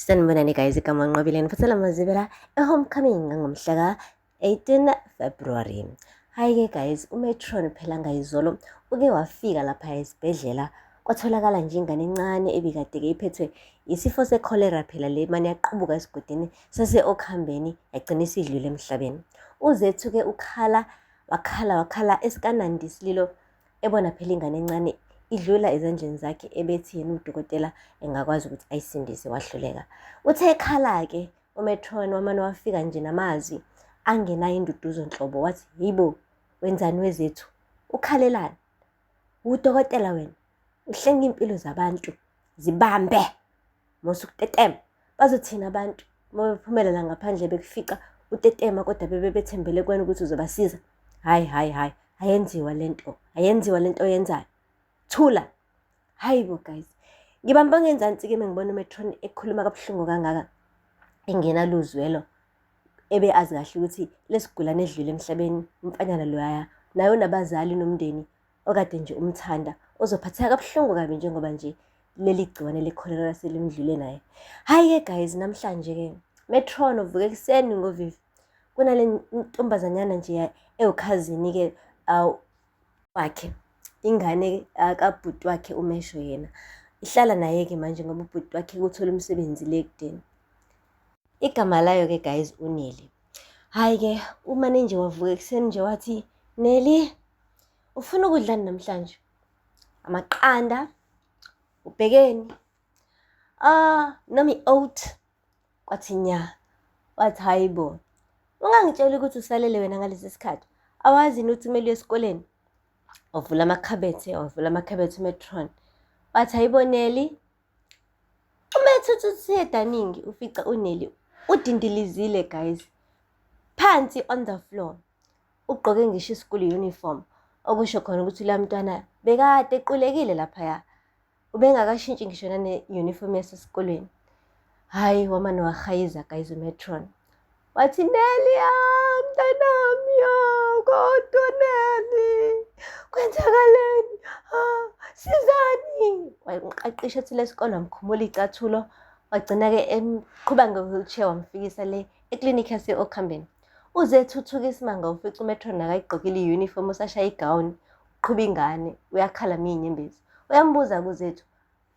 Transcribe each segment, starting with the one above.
Sanibonani guys, igama nqobileni futhi lamazibela e-homecoming ngomhla ka-18 February. Hayi-ke guys, uMatron phela ngayizolo uke wafika lapha esibhedlela kwatholakala nje ingane encane ebikade-ke iphethwe isifo se-cholera phela le mane yaqqubuka esigodini sase-Okhambeni yagcina isidlule emhlabeni. Uzethu-ke wakhala esikanandi isililo ebona phela ingane encane idlula ezandleni zakhe ebethi yena udokotela engakwazi ukuthi ayisindise wahluleka. Uthe ekhala-ke uMatron wamane wafika nje namazwi angenayo induduzo nhlobo wathi, "Yibo, wenzani wezethu? Ukhalelani? Udokotela wena? Uhlenga impilo zabantu, zibambe. Musa ukutetema. Bazothina abantu uma bephumelela ngaphandle bekufica utetema kodwa bethembele kwena ukuthi uzobasiza. Hayi, ayenziwa lento oyenzayo. Thula." Hayibo guys, ngibamba ngenzansi-ke mengibona uMatron ekhuluma kabuhlungu kangaka engenaluzwelo, ebe azi kahle ukuthi lesigulane edlule emhlabeni umfanyana loyaya naye unabazali nomndeni okade nje umthanda ozophatheka kabuhlungu kabi njengoba nje leli gciwane le-cholera selimdlule naye. Hayi-ke guys, namhlanje-ke Matron uvuke ekuseni ngovivi kunale ntombazanyana nje ewukhazini-ke wakhe, ingane kabhuti wakhe uMesho yena ihlala naye-ke manje ngoba ubhuti wakhe kuthola umsebenzi le kudeni. Igama layo-ke guys uNeli. Hayi-ke umane nje wavuka ekuseni nje wathi, "Neli, ufuna ukudlani namhlanje? Amaqanda, ubhekeni, noma i-oat?" Kwathi nya. Wathi, "Hayibo, ungangitshela ukuthi usalele wena ngalesi sikhathi. Awazi ukuthi kumele uye esikoleni?" Wavula amakhabethe uMatron. Wathi, "Hayibo Neli." Umethu daningi ufica uNeli udindilizile guys, phansi on the floor. Ugqoke ngisho i-school uniform, okusho khona ukuthi la mntwana bekade equlekile laphaya. Ubengakashintshi ngisho nane-uniform yasesikolweni. Hayi, wamane wahayiza guys uMatron. Wathi, "Neli, mntanami, kodwa Neli, kwenzakaleni? Sizani?" Wamqaqisha ethi lesikole wamkhumula iy'cathulo, wagcina-ke emqhuba nge-wheelchair wamfikisa le eklinikhi yase-Okhambeni. Uzethu isimanga ufica uMatron akayigqokile i-uniform usashaya igawuni, uqhuba ingane, uyakhala miyinyembezi. Uyambuza-ke uzethu,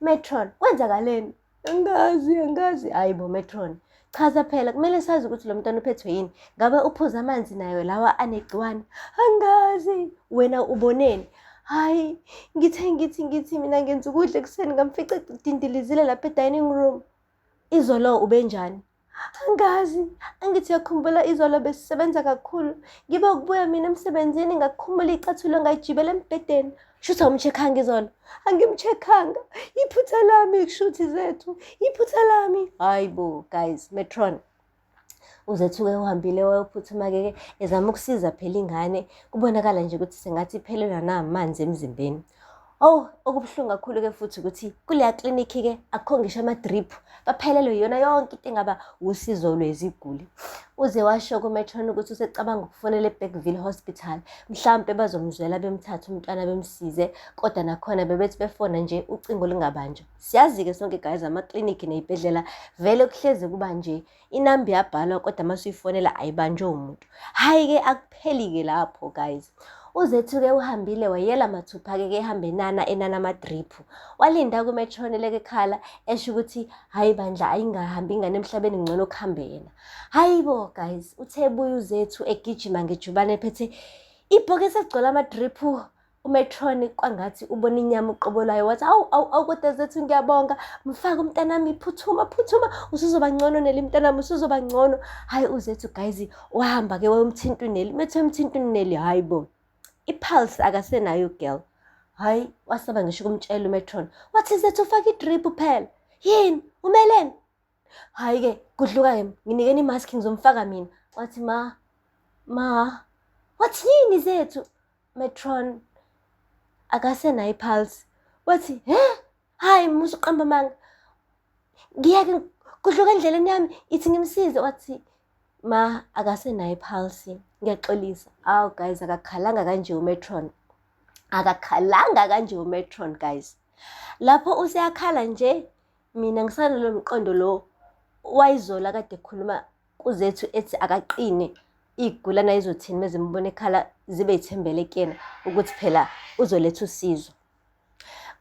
"Matron, kwenzakaleni?" Angazi. Hayibo Matron, chaza phela kumele sazi ukuthi lo mntwana uphethwe yini. Ngabe uphuza amanzi nayo lawa anegciwane? Angazi. Wena uboneni? Hayi, ngithi mina ngenza ukudla ekuseni ngamfica dindilizile lapha e-dining room. Izolo ubenjani? Angazi. Angithi uyakhumbula izolo besisebenza kakhulu, ngibe ukubuya mina emsebenzini ngakukhumbula iy'cathulo ngayijibela embhedeni. Shuthi awumchekhanga izolo? Angimchekhanga. Iphutha lami kushuthi zethu, iphutha lami. Hayibo guys, Matron uzethu-ke uhambile wayophuthuma-ke ezama ukusiza phela ingane. Kubonakala nje ukuthi sengathi iphelelwa namanzi emzimbeni. Okubuhlungu kakhulu-ke futhi ukuthi kuleya klinikhi-ke akukho ngisho ama-drip, baphelelwe yona yonke into engaba usizo lweziguli. Uze washo-ke uMatron ukuthi usecabanga ukufonela eBergville Hospital, mhlampe bazomzwela bemthathe umntwana bemsize, kodwa nakhona bebethi befona nje ucingo lingabanjwa. Siyazi-ke sonke guys, amaklinikhi ney'bhedlela vele kuhlezi kuba nje inamba iyabhalwa kodwa uma usuyifonela ayibanjwe umuntu. Hhayi-ke akupheli-ke lapho guys. Uzethu-ke uhambile wayela mathupha-ke ehambe enana amadriphu. Walinda kuMatron leke ekhala esho ukuthi hayi bandla ayingahambi ingane emhlabeni ngcono kuhambe yena. Hayibo guys, uthe buya uzethu egijima ngejubane ephethe ibhokisi egcwele amadriphu. uMatron kwangathi ubona inyama uqobo layo wathi, awu kodwa zethu ngiyabonga, mfaka umntanami, phuthuma, usuzoba ngcono Neli mntanami, usuzoba ngcono. Hayi uzethu guys wahamba-ke wayomthinta uNeli. Methe umthinta uNeli, hayibo ipulse akasenayo girl. Hayi, wasaba ngisho ukumtshela uMatron. Wathi zethu ufake idrip phela. Yini? Umelene? Hayi-ke kudluka-ke nginikeni imaski ngizomfaka mina. Wathi ma. Wathi yini zethu? Matron akasenayo ipulse. Wathi hayi musa uqamba amanga. Ngiyeke kudluka endleleni yami ithi ngimsize. Wathi ma akasenayo ipulse, ngiyaxolisa. Awu guys, akakhalanga kanje uMatron guys. Lapho useyakhala nje mina ngisanalo mqondo lo wayizola kade ekhuluma kuzethu ethi akaqine, iy'gulana yizothini mezimbona ekhala zibe yithembele kuyena ukuthi phela uzoletha usizo.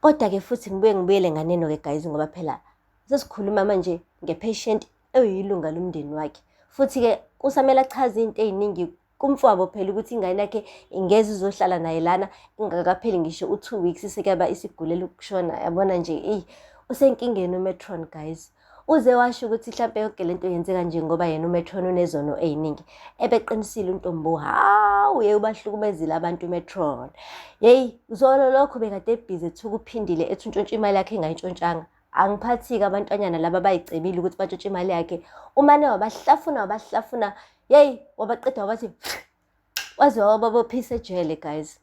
Kodwa-ke futhi ngibuyele nganeno-ke guys, ngoba phela sesikhuluma manje nge-patient eyilunga lomndeni wakhe. Futhi-ke kusamele achaze iy'nto ey'ningi kumfowabo phela ukuthi ingane yakhe ingeze izohlala naye lana ingakapheli ngisho u2 weeks sekuyaba isigulela ukushona. Yabona nje usenkingeni uMatron guys. Uze washo ukuthi mhlampe yonke lento yenzeka nje ngoba yena uMatron unezono ey'ningi. Ebeqinisile uNtombo, hawu ubahlukumezile abantu uMatron. Zolo lokho bekade ebhizi ethuka uphindile ethi untshontsha imali yakhe engayintshontshanga. Angiphathi-ke abantwanyana laba bayicebile ukuthi bantshontshe imali yakhe. Umane wabahlafuna wabaqeda wabathi waze wababophisa ejele guys.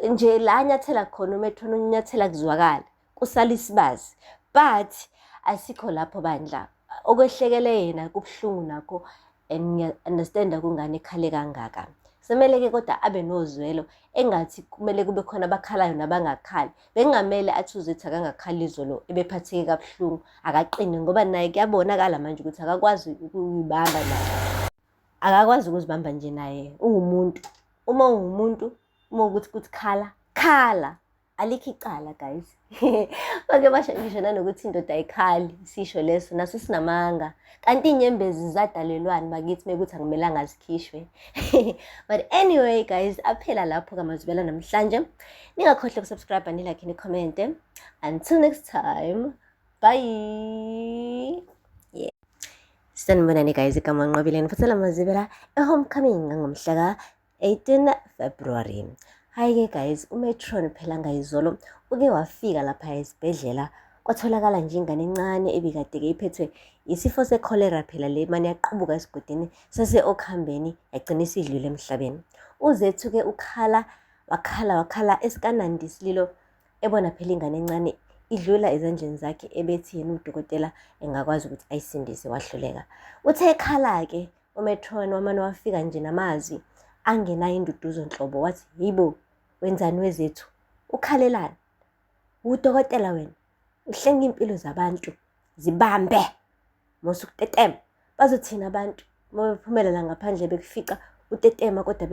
Nje la anyathela khona uMatron unyathela kuzwakala, kusala isibazi. But asikho lapho bandla, okwehlekele yena kubuhlungu nakho, and ngiya-understand-a kungani ekhale kangaka. Semele-ke kodwa abe nozwelo, engathi kumele kube khona abakhalayo nabangakhali. Bekungamele athi uZethu akangakhali izolo ebephatheke kabuhlungu, akaqine ngoba naye kuyabonakala manje ukuthi akakwazi ukuyibamba naye. Akakwazi ukuzibamba nje naye, uwumuntu. Uma uwumuntu, uma ukuthi khala, alikho icala guys. Bake basho ngisho nanokuthi indoda ayikhali, sisho leso naso sinamanga. Kanti inyembezi zadalelwani bakithi mekuthi akumelanga zikhishwe. But anyway guys, aphela lapho kamazwela namhlanje. Ningakhohlwa ukusubscribe, nilike,nicomment. Until next time, bye. Sanibonani guys, igama Nqobileni futhi lamazibela homecoming ngomhla ka-18 February. Hayi-ke guys, uMatron phela ngayizolo uke wafika lapha esibhedlela, kwatholakala nje ingane encane ebikade-ke iphethwe isifo se-cholera phela le mane yaqhubuka esigodini sase-Okhambeni yagcina isidlule emhlabeni. uZethu-ke wakhala esikanandi isililo ebona phela ingane encane idlula ezandleni zakhe, ebethi yena udokotela engakwazi ukuthi ayisindise, wahluleka. Uthe ekhala-ke uMatron wamane wafika nje namazwi angenayo induduzo nhlobo, wathi yibo wenzani weZethu, ukhalelani, udokotela wena, uhlenga impilo zabantu, zibambe mosukutetema. Bazothina abantu uma bephumela la ngaphandle bekufica utetema kodwa